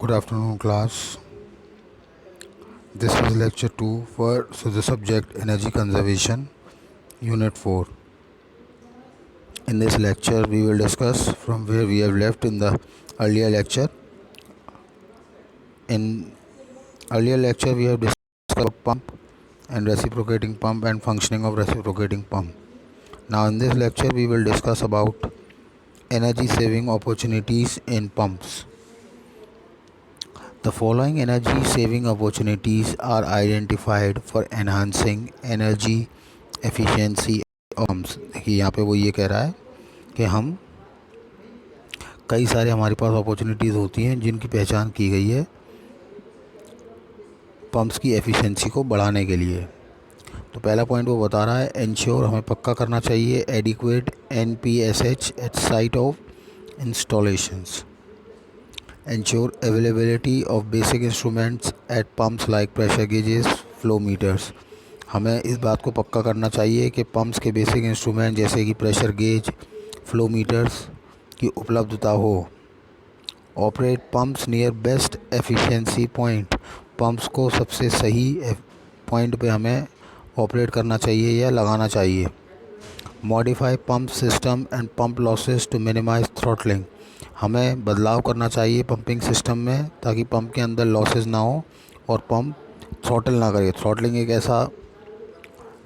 Good afternoon, class. This is lecture 2 for the subject Energy Conservation, Unit 4. In this lecture, we will discuss from where we have left in the earlier lecture. In earlier lecture, we have discussed about pump and reciprocating pump and functioning of reciprocating pump. Now, in this lecture, we will discuss about energy saving opportunities in pumps. The following energy saving opportunities are identified for enhancing energy efficiency of pumps. देखिए यहाँ पे वो ये कह रहा है कि हम कई सारे हमारे पास अपॉर्चुनिटीज़ होती हैं जिनकी पहचान की गई है पंप्स की एफिशिएंसी को बढ़ाने के लिए। तो पहला पॉइंट वो बता रहा है इंश्योर, हमें पक्का करना चाहिए adequate NPSH at site of installations. Ensure availability of basic instruments at pumps like pressure gauges, flow meters. हमें इस बात को पक्का करना चाहिए कि पंप्स के बेसिक इंस्ट्रूमेंट जैसे कि प्रेशर गेज, फ्लो मीटर्स की उपलब्धता हो। Operate pumps near best efficiency point, pumps को सबसे सही पॉइंट पे हमें ऑपरेट करना चाहिए या लगाना चाहिए। Modify pump system and pump losses to minimise throttling, हमें बदलाव करना चाहिए पंपिंग सिस्टम में ताकि पंप के अंदर लॉसेस ना हो और पंप थ्रॉटल ना करे। थ्रॉटलिंग एक ऐसा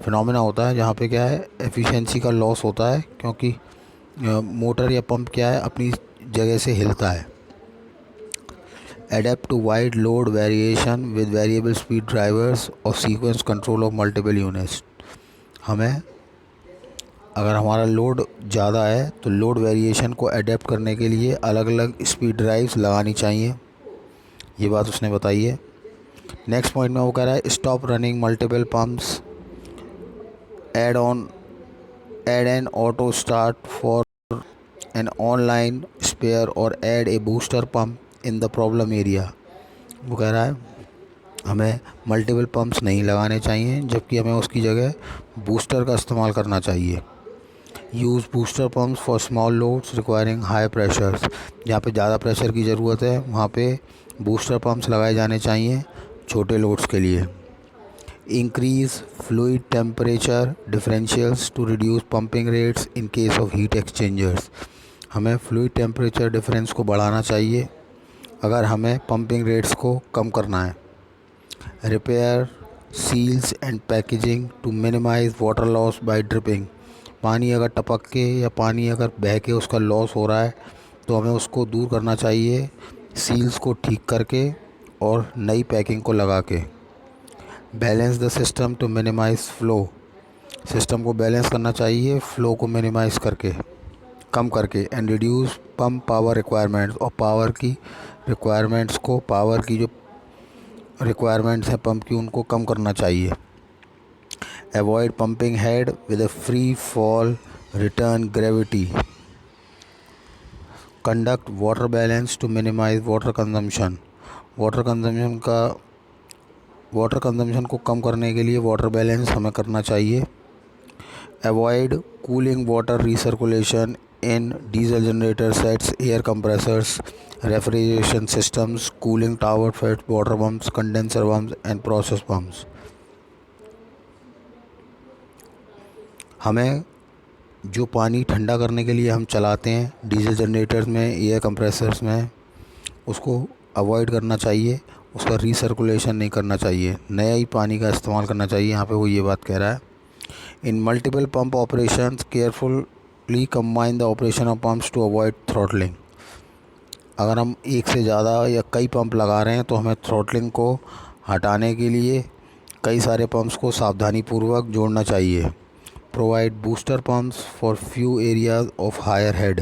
फिनोमेना होता है जहाँ पे क्या है एफिशिएंसी का लॉस होता है, क्योंकि मोटर या पंप क्या है अपनी जगह से हिलता है। Adapt to wide load variation with variable speed drivers और sequence control of multiple units, हमें अगर हमारा लोड ज़्यादा है तो लोड वेरिएशन को अडेप्ट करने के लिए अलग अलग स्पीड ड्राइव्स लगानी चाहिए। ये बात उसने बताई है। नेक्स्ट पॉइंट में वो कह रहा है stop running multiple pumps, add an auto start for an online spare और add a booster pump in the problem area. वो कह रहा है हमें मल्टीपल पंप्स नहीं लगाने चाहिए, जबकि हमें उसकी जगह बूस्टर का इस्तेमाल करना चाहिए। Use booster pumps for small loads requiring high pressures, जहाँ पे ज़्यादा प्रेशर की ज़रूरत है वहाँ पे बूस्टर पम्प्स लगाए जाने चाहिए छोटे लोड्स के लिए। Increase fluid temperature differentials to reduce pumping rates in case of heat exchangers, हमें फ्लूइड टेम्परेचर डिफरेंस को बढ़ाना चाहिए अगर हमें पंपिंग रेट्स को कम करना है। Repair seals and packaging to minimise water loss by dripping, पानी अगर टपक के या पानी अगर बह के उसका लॉस हो रहा है तो हमें उसको दूर करना चाहिए सील्स को ठीक करके और नई पैकिंग को लगा के। Balance the system to minimise flow, system को बैलेंस करना चाहिए फ़्लो को मिनिमाइज़ करके, कम करके। And reduce pump power requirements, और पावर की रिक्वायरमेंट्स को, पावर की जो रिक्वायरमेंट्स हैं पंप की उनको कम करना चाहिए। Avoid pumping head with a free fall return gravity, conduct water balance to minimise water consumption, water consumption को कम करने के लिए वाटर बैलेंस हमें करना चाहिए। Avoid cooling water recirculation in diesel generator sets, air compressors, refrigeration systems, cooling tower fed water pumps, condenser pumps and process pumps, हमें जो पानी ठंडा करने के लिए हम चलाते हैं डीजल जनरेटर्स में, एयर कंप्रेसर्स में, उसको अवॉइड करना चाहिए, उसका रीसर्कुलेशन नहीं करना चाहिए, नया ही पानी का इस्तेमाल करना चाहिए। यहाँ पे वो ये बात कह रहा है। In multiple pump operations carefully combine the operation of pumps to avoid throttling, अगर हम एक से ज़्यादा या कई पंप लगा रहे हैं तो हमें थ्रॉटलिंग को हटाने के लिए कई सारे पंप्स को सावधानीपूर्वक जोड़ना चाहिए। Provide booster pumps for few areas of higher head,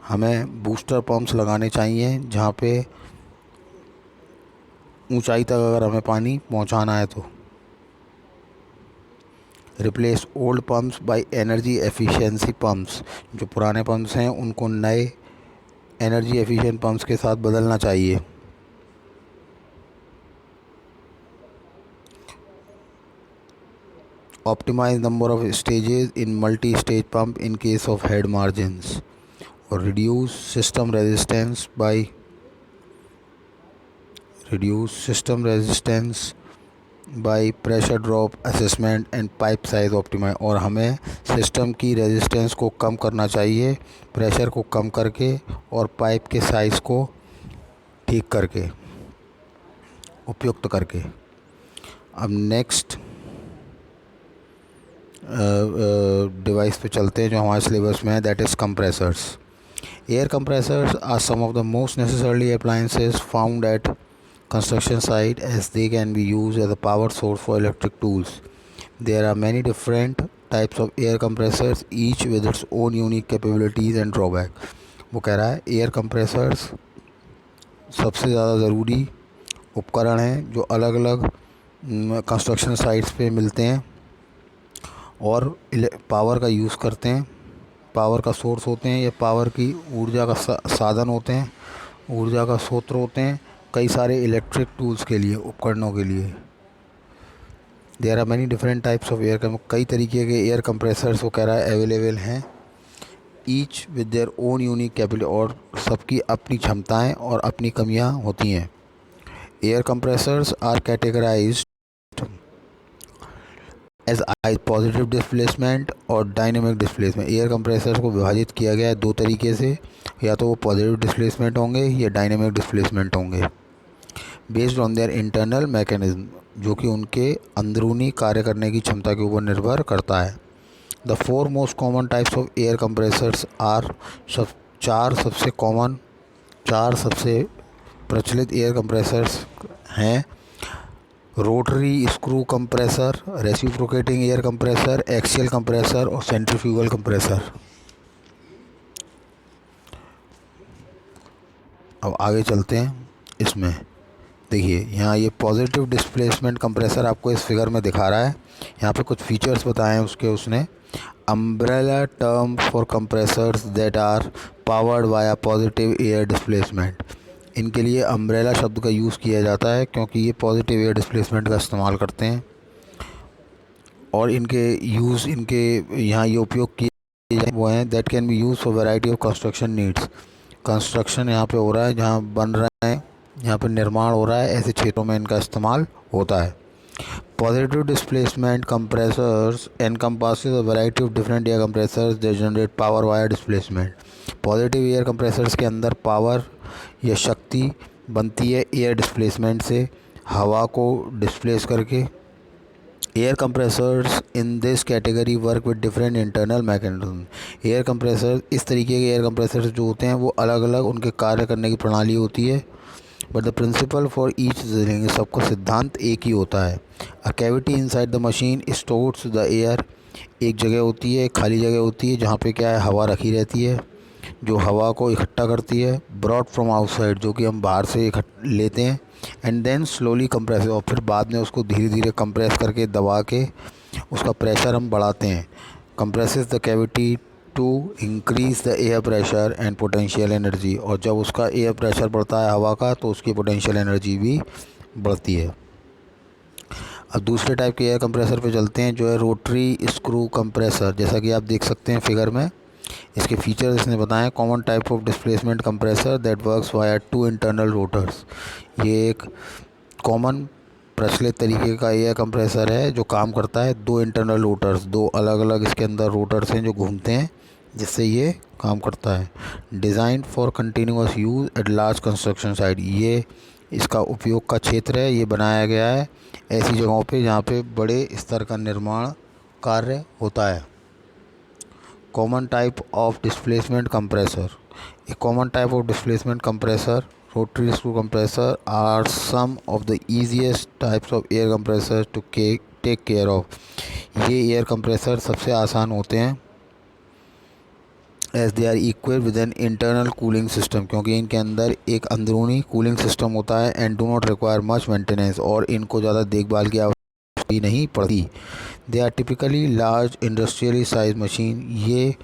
हमें बूस्टर पंप्स लगाने चाहिए जहाँ पे ऊंचाई तक अगर हमें पानी पहुँचाना है तो। Replace old pumps by energy efficiency pumps, जो पुराने पंप्स हैं उनको नए एनर्जी एफिशिएंट पंप्स के साथ बदलना चाहिए। Optimise number of stages in multi stage pump in case of head margins, और reduce system resistance by reduce system resistance by pressure drop assessment and pipe size optimize। और हमें system की resistance को कम करना चाहिए प्रेशर को कम करके और पाइप के साइज़ को ठीक करके, उपयुक्त करके। अब नेक्स्ट डिवाइस पे चलते हैं जो हमारे सिलेबस में है, that is compressors. Air compressors are some of the most necessary appliances found at construction site as they can be used as a power source for electric tools. There are many different types of air compressors, each with its own unique capabilities and drawback। वो कह रहा है air compressors सबसे ज़्यादा ज़रूरी उपकरण हैं जो अलग अलग कंस्ट्रक्शन साइट्स पे मिलते हैं और पावर का यूज़ करते हैं, पावर का सोर्स होते हैं या पावर की ऊर्जा का साधन होते हैं, ऊर्जा का स्रोत होते हैं कई सारे इलेक्ट्रिक टूल्स के लिए, उपकरणों के लिए। There are many different types of air, कई तरीके के एयर कंप्रेसर्स वो कह रहा है अवेलेबल हैं, each with their own unique capability, और सबकी अपनी क्षमताएं और अपनी कमियां होती हैं। Air compressors are categorised as I positive displacement और डायनेमिक डिस्प्लेसमेंट। एयर कंप्रेसर्स को विभाजित किया गया है दो तरीके से, या तो वो पॉजिटिव डिस्प्लेसमेंट होंगे या डायनेमिक डिस्प्लेसमेंट होंगे, based on their internal mechanism, जो कि उनके अंदरूनी कार्य करने की क्षमता के ऊपर निर्भर करता है। The four most common types of air compressors are, चार सबसे प्रचलित एयर कंप्रेसर्स हैं, rotary screw compressor, reciprocating air compressor, axial compressor और सेंट्रीफ्यूगल कंप्रेसर। अब आगे चलते हैं इसमें। देखिए यहाँ ये पॉजिटिव डिस्प्लेसमेंट कंप्रेसर आपको इस फिगर में दिखा रहा है। यहाँ पे कुछ फीचर्स बताए हैं उसके उसने। Umbrella term for compressors that are powered via positive air displacement. इनके लिए अम्ब्रेला शब्द का यूज़ किया जाता है क्योंकि ये पॉजिटिव एयर डिस्प्लेसमेंट का इस्तेमाल करते हैं और इनके यहाँ ये उपयोग किए वो हैं that can be use for variety of construction needs. Construction यहाँ पे हो रहा है, जहाँ बन रहा है, यहाँ पे निर्माण हो रहा है, ऐसे क्षेत्रों में इनका इस्तेमाल होता है। Positive displacement compressors encompasses a variety of different air compressors that generate power via displacement. Positive air compressors के अंदर पावर या शक्ति बनती है एयर डिस्प्लेसमेंट से, हवा को डिस्प्लेस करके। Air compressors in this category work with different internal mechanism. Air compressor, इस तरीके के एयर कंप्रेसर्स जो होते हैं वो अलग अलग उनके कार्य करने की प्रणाली होती है, but the principle for each सबका सिद्धांत एक ही होता है। A cavity inside the machine stores the air. एक जगह होती है, खाली जगह होती है जहाँ पे क्या है, हवा रखी रहती है जो हवा को इकट्ठा करती है, ब्रॉड फ्रॉम आउटसाइड, जो कि हम बाहर से लेते हैं, एंड देन स्लोली कंप्रेस, और फिर बाद में उसको धीरे धीरे कंप्रेस करके दबा के उसका प्रेशर हम बढ़ाते हैं। Compresses the cavity to increase the air pressure and potential energy. और जब उसका एयर प्रेशर बढ़ता है हवा का तो उसकी पोटेंशियल एनर्जी भी बढ़ती है। अब दूसरे टाइप के एयर कंप्रेसर पे चलते हैं जो है रोटरी स्क्रू कंप्रेसर। जैसा कि आप देख सकते हैं फिगर में, इसके फीचर्स इसने बताए। Common type of displacement compressor that works via two internal rotors. ये एक कॉमन प्रचलित तरीके का एयर कंप्रेसर है जो काम करता है दो इंटरनल रोटर्स, दो अलग अलग इसके अंदर रोटर्स हैं जो घूमते हैं, जिससे ये काम करता है। Design for continuous use at large construction site. ये इसका उपयोग का क्षेत्र है, ये बनाया गया है ऐसी जगहों पे जहाँ पे बड़े स्तर का निर्माण कार्य होता है। Common type of displacement compressor. A common type of displacement compressor, rotary screw compressor are some of the easiest types of air compressors to take care of। ये एयर कंप्रेसर सबसे आसान होते हैं as they are equipped with an internal cooling system, क्योंकि इनके अंदर एक अंदरूनी कूलिंग सिस्टम होता है, and do not require much maintenance, और इनको ज़्यादा देखभाल की आवश्यकता नहीं पड़ती। They are typically large industrially sized machine। ये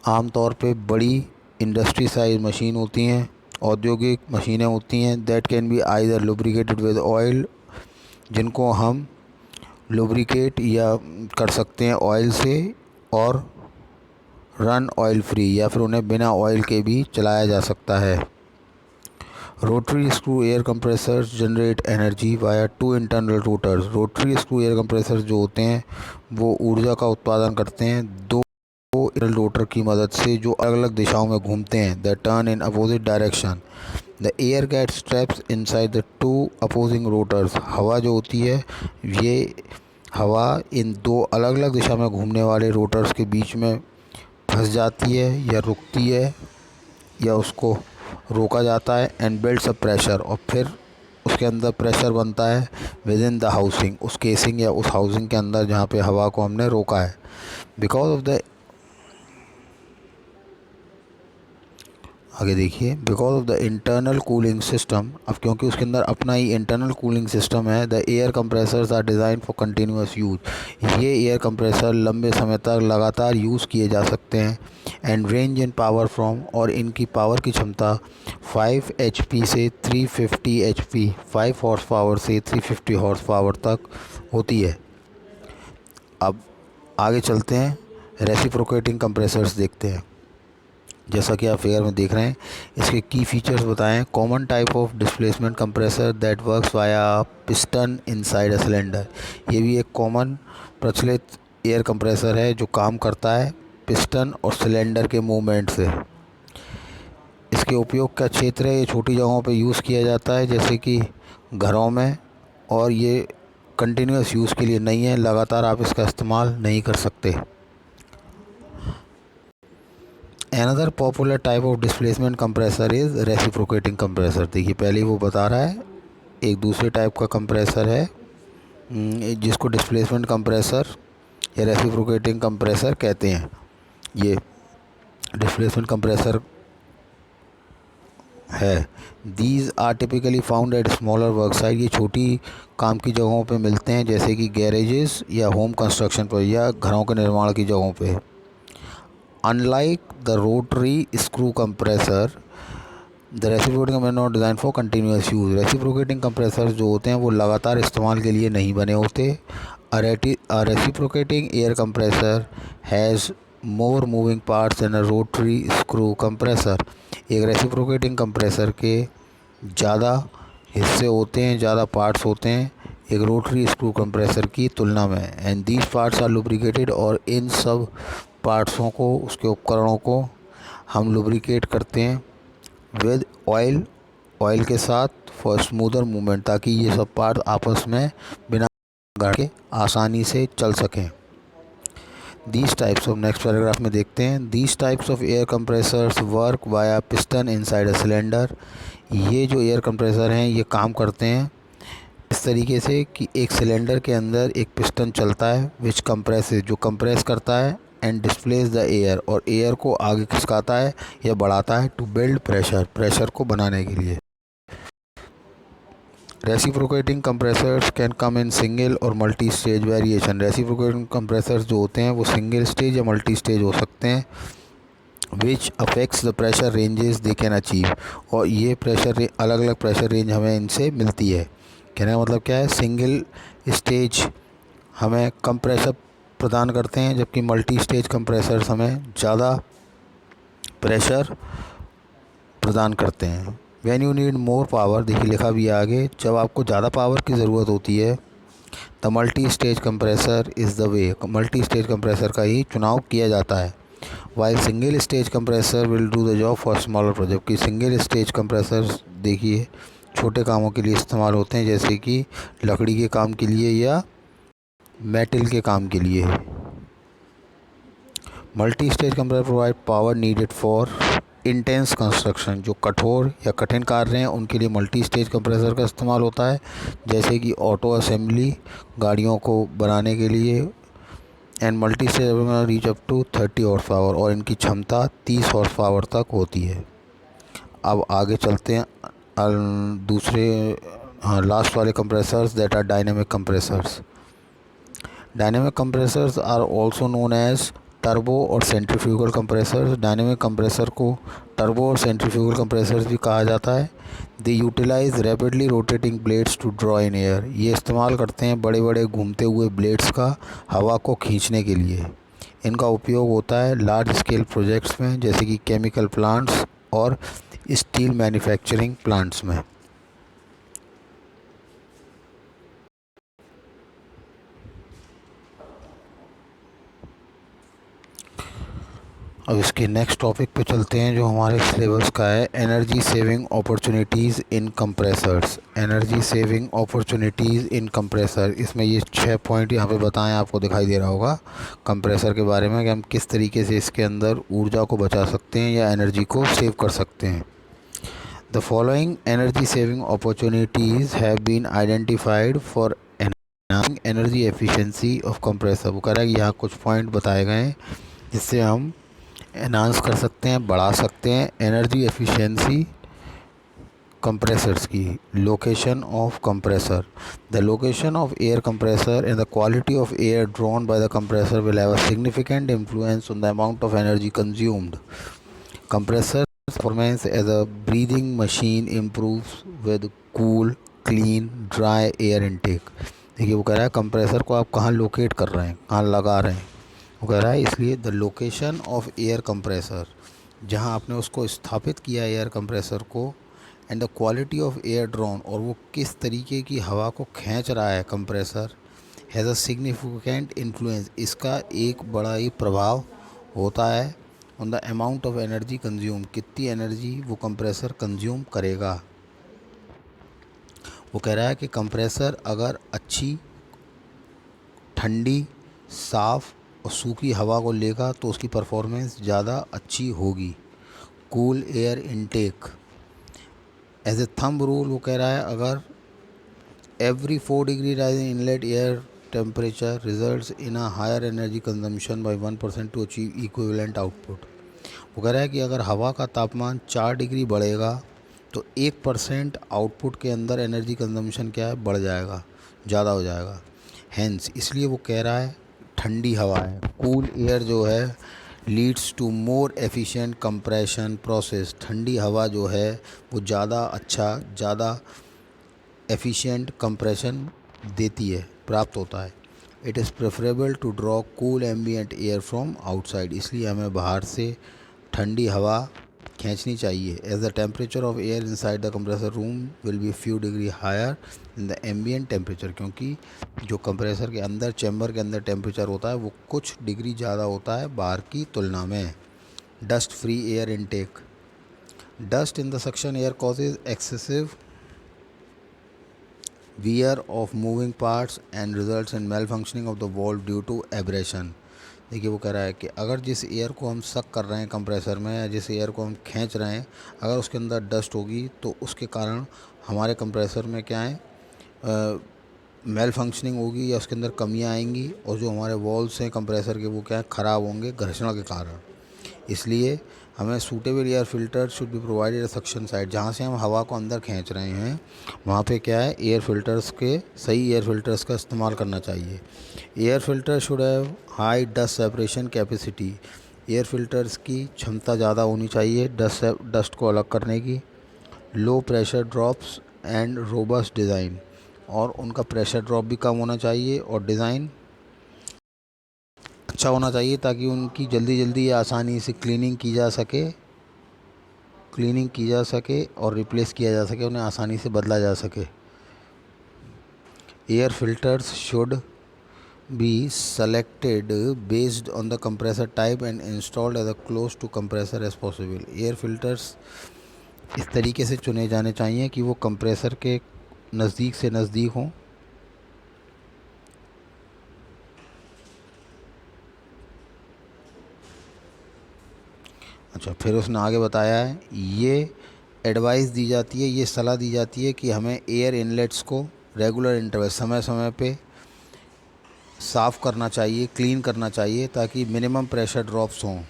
आमतौर पे बड़ी इंडस्ट्री साइज मशीन होती हैं, औद्योगिक मशीनें होती हैं। That can be either lubricated with oil, जिनको हम लुब्रिकेट या कर सकते हैं ऑयल से, और रन ऑयल फ्री, या फिर उन्हें बिना ऑयल के भी चलाया जा सकता है। Rotary screw air compressors generate energy via two internal rotors. Rotary screw air compressor जो होते हैं वो ऊर्जा का उत्पादन करते हैं दो इंटरनल रोटर की मदद से जो अलग अलग दिशाओं में घूमते हैं। They turn in opposite direction. The air gets traps inside the two opposing rotors. हवा जो होती है ये हवा इन दो अलग अलग दिशा में घूमने वाले रोटर्स के बीच में फंस जाती है या रुकती है या उसको रोका जाता है। एंड बिल्ड्स अ प्रेशर, और फिर उसके अंदर प्रेशर बनता है विद इन द हाउसिंग, उस केसिंग या उस हाउसिंग के अंदर जहाँ पे हवा को हमने रोका है। बिकॉज ऑफ द आगे देखिए, because of the internal cooling system, अब क्योंकि उसके अंदर अपना ही इंटरनल कूलिंग सिस्टम है, the air compressors are design for continuous use. ये एयर कंप्रेसर लंबे समय तक लगातार यूज़ किए जा सकते हैं। And range in power from, और इनकी पावर की क्षमता 5 HP से 350 HP, 5 हॉर्स पावर से 350 हॉर्स पावर तक होती है। अब आगे चलते हैं, रेसिप्रोकेटिंग कंप्रेसर्स देखते हैं। जैसा कि आप फिगर में देख रहे हैं, इसके की फीचर्स बताएं। Common type of displacement compressor that works via piston inside a cylinder. ये भी एक कॉमन प्रचलित एयर कंप्रेसर है जो काम करता है पिस्टन और सिलेंडर के मूवमेंट से। इसके उपयोग का क्षेत्र है, ये छोटी जगहों पे यूज़ किया जाता है जैसे कि घरों में, और ये कंटिन्यूस यूज़ के लिए नहीं है, लगातार आप इसका इस्तेमाल नहीं कर सकते। Another popular type of displacement compressor is reciprocating compressor। देखिए पहले वो बता रहा है एक दूसरे टाइप का कंप्रेसर है जिसको डिस्प्लेसमेंट कंप्रेसर या रेसिप्रोकेटिंग कंप्रेसर कहते हैं। ये डिस्प्लेसमेंट कंप्रेसर है। These are typically found at smaller work site. ये छोटी काम की जगहों पे मिलते हैं जैसे कि गैरेजेस या होम कंस्ट्रक्शन पर या घरों के निर्माण की जगहों पे। Unlike the rotary screw compressor, the reciprocating compressor not designed for continuous use। Reciprocating compressor जो होते हैं वो लगातार इस्तेमाल के लिए नहीं बने होते। A reciprocating air compressor has more moving parts than a rotary screw compressor। एक रेसिप्रोकेटिंग कंप्रेसर के ज़्यादा हिस्से होते हैं, ज़्यादा पार्ट्स होते हैं एक रोटरी स्क्रू कंप्रेसर की तुलना में। And these parts are lubricated, और इन सब पार्ट्सों को, उसके उपकरणों को हम लुब्रिकेट करते हैं विद ऑयल के साथ फॉर स्मूदर मूवमेंट, ताकि ये सब पार्ट आपस में बिना गाड़ के आसानी से चल सकें। These types of, next paragraph में देखते हैं, these types of air compressors work via piston inside a cylinder. ये जो एयर कंप्रेसर हैं ये काम करते हैं इस तरीके से कि एक सिलेंडर के अंदर एक पिस्टन चलता है विच कंप्रेसेस, जो कंप्रेस करता है, एंड डिस्प्लेस द एयर, और एयर को आगे खिसकाता है या बढ़ाता है टू बिल्ड प्रेशर को बनाने के लिए। Reciprocating compressors can come in single और multi stage variation. Reciprocating compressors जो होते हैं वो सिंगल स्टेज या मल्टी स्टेज हो सकते हैं which affects the pressure ranges they can achieve. और ये प्रेशर अलग अलग प्रेशर रेंज हमें इनसे मिलती है। कहने का मतलब क्या है, सिंगल स्टेज हमें कम प्रेशर प्रदान करते हैं जबकि मल्टी स्टेज कंप्रेसर्स हमें ज़्यादा प्रेशर प्रदान करते हैं। When you need more power, देखिए लिखा भी है आगे, जब आपको ज़्यादा पावर की ज़रूरत होती है the multi stage compressor is the way. Multi stage compressor का ही चुनाव किया जाता है। While single stage compressor will do the job for smaller project, कि सिंगल स्टेज कंप्रेसर देखिए छोटे कामों के लिए इस्तेमाल होते हैं जैसे कि लकड़ी के काम के लिए या मेटल के काम के लिए। Multi stage compressor provide power needed for intense construction. जो कठोर या कठिन कार्य हैं उनके लिए मल्टी स्टेज कंप्रेसर का इस्तेमाल होता है जैसे कि ऑटो असेंबली, गाड़ियों को बनाने के लिए। And multi stage reach up to 30 horse power, और इनकी क्षमता 30 हॉर्स पावर तक होती है। अब आगे चलते हैं दूसरे लास्ट वाले compressors that are dynamic compressors. Dynamic compressors are also known as turbo और सेंट्रीफ्यूगल कंप्रेसर्स। डायनेमिक कंप्रेसर को टर्बो और सेंट्रीफ्यूगल कंप्रेसर्स भी कहा जाता है। They utilise rapidly rotating blades to draw in air. ये इस्तेमाल करते हैं बड़े बड़े घूमते हुए ब्लेड्स का हवा को खींचने के लिए। इनका उपयोग होता है लार्ज स्केल प्रोजेक्ट्स में जैसे कि केमिकल प्लांट्स और स्टील मैन्युफैक्चरिंग प्लांट्स में। अब इसके नेक्स्ट टॉपिक पे चलते हैं जो हमारे सिलेबस का है, एनर्जी सेविंग अपॉर्चुनिटीज़ इन कंप्रेसर्स। एनर्जी सेविंग अपॉर्चुनिटीज़ इन कंप्रेसर, इसमें ये 6 पॉइंट यहाँ पे बताएं, आपको दिखाई दे रहा होगा कंप्रेसर के बारे में कि हम किस तरीके से इसके अंदर ऊर्जा को बचा सकते हैं या एनर्जी को सेव कर सकते हैं। The following energy saving opportunities have been identified for enhancing energy efficiency of compressor. वो कह रहा है कि यहाँ कुछ पॉइंट बताए गए हैं जिससे हम एनहांस कर सकते हैं, बढ़ा सकते हैं एनर्जी एफिशिएंसी कंप्रेसर्स की। Location of compressor, the location of air compressor and the quality of air drawn by the compressor will have a significant influence on the amount of energy consumed. Compressor performance as a breathing machine improves with cool clean dry air intake. देखिए वो कह रहा है compressor को आप कहाँ locate कर रहे हैं, कहाँ लगा रहे हैं। वो कह रहा है इसलिए the location of air compressor, जहाँ आपने उसको स्थापित किया एयर कंप्रेसर को, and the quality of air drawn, और वो किस तरीके की हवा को खींच रहा है compressor, has a significant influence, इसका एक बड़ा ही प्रभाव होता है on the amount of energy consume, कितनी एनर्जी वो कंप्रेसर कंज्यूम करेगा। वो कह रहा है कि कंप्रेसर अगर अच्छी ठंडी साफ़ और सूखी हवा को लेगा तो उसकी परफॉर्मेंस ज़्यादा अच्छी होगी। Cool air intake as a thumb rule, वो कह रहा है अगर every 4 degree rise in inlet air temperature results in a higher energy consumption by 1% to achieve equivalent output. वो कह रहा है कि अगर हवा का तापमान 4 डिग्री बढ़ेगा तो 1% आउटपुट के अंदर एनर्जी कंजम्पशन क्या है, बढ़ जाएगा, ज़्यादा हो जाएगा। हैंस इसलिए वो कह रहा है ठंडी हवा है, कूल एयर जो है leads to more efficient compression process. ठंडी हवा जो है वो ज़्यादा अच्छा, ज़्यादा एफिशिएंट कंप्रेशन देती है, प्राप्त होता है। It is preferable to draw cool ambient air from outside, इसलिए हमें बाहर से ठंडी हवा खींचनी चाहिए। As the temperature of air inside the compressor room will be few degree higher in the ambient temperature, क्योंकि जो कंप्रेसर के अंदर चैम्बर के अंदर टेम्परेचर होता है वो कुछ डिग्री ज़्यादा होता है बाहर की तुलना में। Dust free air intake, dust in the suction air causes excessive wear of moving parts and results in malfunctioning of the valve due to abrasion। देखिए वो कह रहा है कि अगर जिस एयर को हम सक कर रहे हैं कंप्रेसर में, या जिस एयर को हम खींच रहे हैं, अगर उसके अंदर डस्ट होगी तो उसके कारण हमारे कंप्रेसर में क्या है, मेल फंक्शनिंग होगी या उसके अंदर कमियां आएंगी, और जो हमारे वॉल्व्स हैं कंप्रेसर के वो क्या है, ख़राब होंगे घर्षण के कारण। इसलिए हमें suitable air filter should be provided suction side, जहाँ से हम हवा को अंदर खींच रहे हैं वहाँ पे क्या है, एयर फिल्टर्स के, सही एयर फिल्टर्स का इस्तेमाल करना चाहिए। Air filter should have high dust separation capacity, air filters की क्षमता ज़्यादा होनी चाहिए डस्ट को अलग करने की। Low pressure drops and robust design, और उनका प्रेशर ड्रॉप भी कम होना चाहिए और डिज़ाइन अच्छा होना चाहिए ताकि उनकी जल्दी जल्दी आसानी से क्लीनिंग की जा सके और रिप्लेस किया जा सके, उन्हें आसानी से बदला जा सके। Air filters should be selected based on the compressor type and installed as a close to compressor as possible. Air filters इस तरीके से चुने जाने चाहिए कि वो कंप्रेसर के नज़दीक से नज़दीक हों। अच्छा, फिर उसने आगे बताया है, ये एडवाइस दी जाती है, ये सलाह दी जाती है कि हमें एयर इनलेट्स को रेगुलर इंटरवल, समय समय पे साफ़ करना चाहिए, क्लीन करना चाहिए, ताकि मिनिमम प्रेशर ड्रॉप्स हों।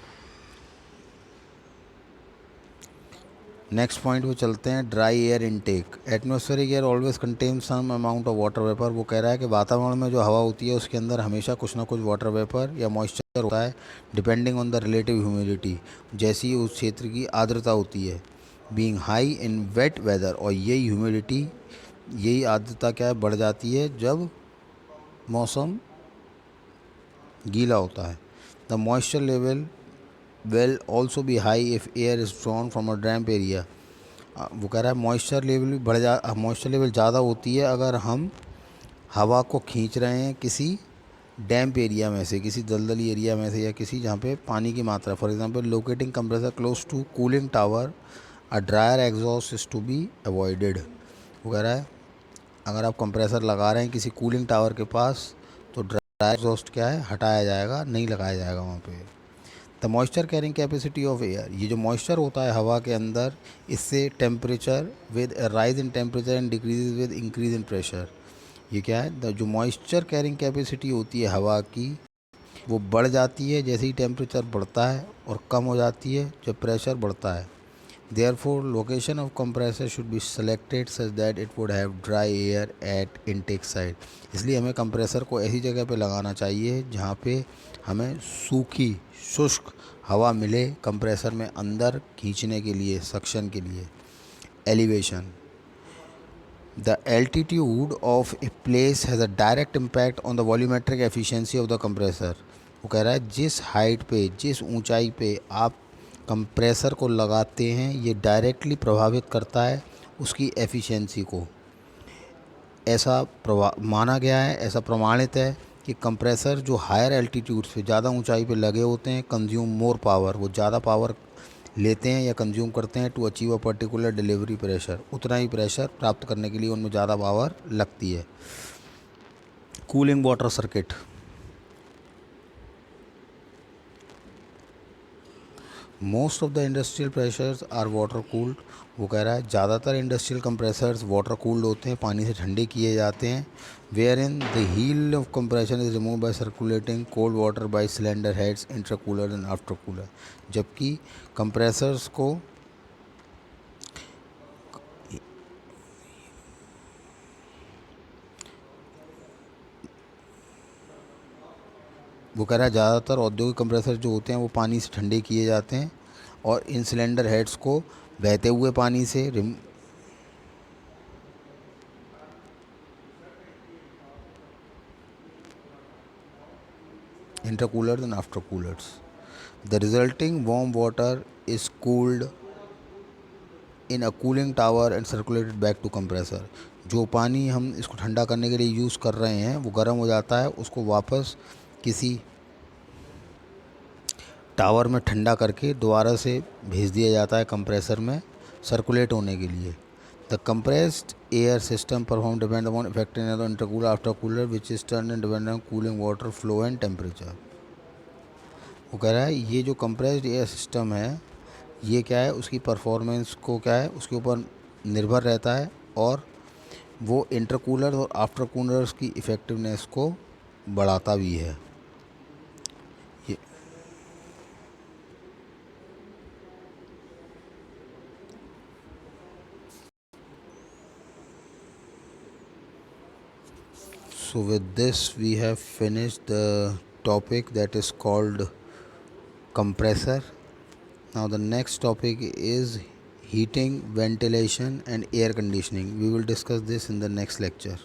नेक्स्ट पॉइंट पे चलते हैं, dry air intake. Atmospheric air always contain some amount of water vapour. वो कह रहा है कि वातावरण में जो हवा होती है उसके अंदर हमेशा कुछ ना कुछ वाटर वेपर या मॉइस्चर होता है, depending on the relative humidity, जैसी उस क्षेत्र की आर्द्रता होती है। Being high in wet weather, और यही ह्यूमिडिटी, यही आर्द्रता क्या है, बढ़ जाती है जब मौसम गीला होता है। The moisture level will also be high if air is drawn from a damp area। वो कह रहा है मॉइस्चर लेवल ज़्यादा होती है अगर हम हवा को खींच रहे हैं किसी डैम्प एरिया में से, किसी दलदली एरिया में से, या किसी जहाँ पे पानी की मात्रा। For example locating compressor close to cooling tower, a dryer exhaust is to be avoided. वो कह रहा है अगर आप कंप्रेसर लगा रहे हैं किसी कूलिंग टावर के पास तो ड्रायर एग्जॉस्ट क्या है, हटाया जाएगा, नहीं लगाया जाएगा वहाँ पे। The moisture carrying capacity of air, ये जो मॉइस्चर होता है हवा के अंदर, इससे temperature with rise in temperature and decrease with increase in pressure. ये क्या है, जो मॉइस्चर कैरिंग कैपेसिटी होती है हवा की, वो बढ़ जाती है जैसे ही टेम्परेचर बढ़ता है और कम हो जाती है जब प्रेशर बढ़ता है। Therefore location of compressor should be selected such that it would have dry air at intake side. इसलिए हमें कंप्रेसर को ऐसी जगह पे लगाना चाहिए जहाँ पे हमें सूखी शुष्क हवा मिले कंप्रेसर में अंदर खींचने के लिए, सक्शन के लिए। Elevation, the altitude of a place has a direct impact on the volumetric efficiency of the compressor. वो कह रहा है जिस हाइट पे, जिस ऊंचाई पे आप कंप्रेसर को लगाते हैं, ये डायरेक्टली प्रभावित करता है उसकी एफिशिएंसी को। ऐसा माना गया है, ऐसा प्रमाणित है कि कंप्रेसर जो हायर एल्टीट्यूड्स पे, ज़्यादा ऊंचाई पे लगे होते हैं, कंज्यूम मोर पावर, वो ज़्यादा पावर लेते हैं या कंज्यूम करते हैं to achieve a particular delivery pressure. उतना ही प्रेशर प्राप्त करने के लिए उनमें ज़्यादा पावर लगती है। Cooling water circuit, most of the industrial pressures are water cooled. वो कह रहा है ज़्यादातर इंडस्ट्रियल कंप्रेसर्स वाटर कूल्ड होते हैं, पानी से ठंडे किए जाते हैं। Where in the heat of compression is remove by circulating cold water by cylinder heads, intercooler and after cooler. जबकि कंप्रेसर्स को वो कह रहा है ज़्यादातर औद्योगिक कंप्रेसर जो होते हैं वो पानी से ठंडे किए जाते हैं और इन सिलेंडर हेड्स को बहते हुए पानी से intercoolers and aftercoolers. The resulting warm water is cooled in a cooling tower and circulated back to compressor। जो पानी हम इसको ठंडा करने के लिए यूज़ कर रहे हैं वो गर्म हो जाता है, उसको वापस किसी टावर में ठंडा करके दोबारा से भेज दिया जाता है कंप्रेसर में सर्कुलेट होने के लिए। The compressed air system perform depend upon effectiveness of intercooler after cooler which is turn and depend on cooling water flow and temperature. वो कह रहा है ये जो कंप्रेस्ड एयर सिस्टम है ये क्या है, उसकी परफॉर्मेंस को क्या है, उसके ऊपर निर्भर रहता है और वो इंटरकूलर और आफ्टर कूलर्स की इफ़ेक्टिवनेस को बढ़ाता भी है। ये so with this we have finished the topic that is called compressor. Now the next topic is heating, ventilation and air conditioning. We will discuss this in the next lecture.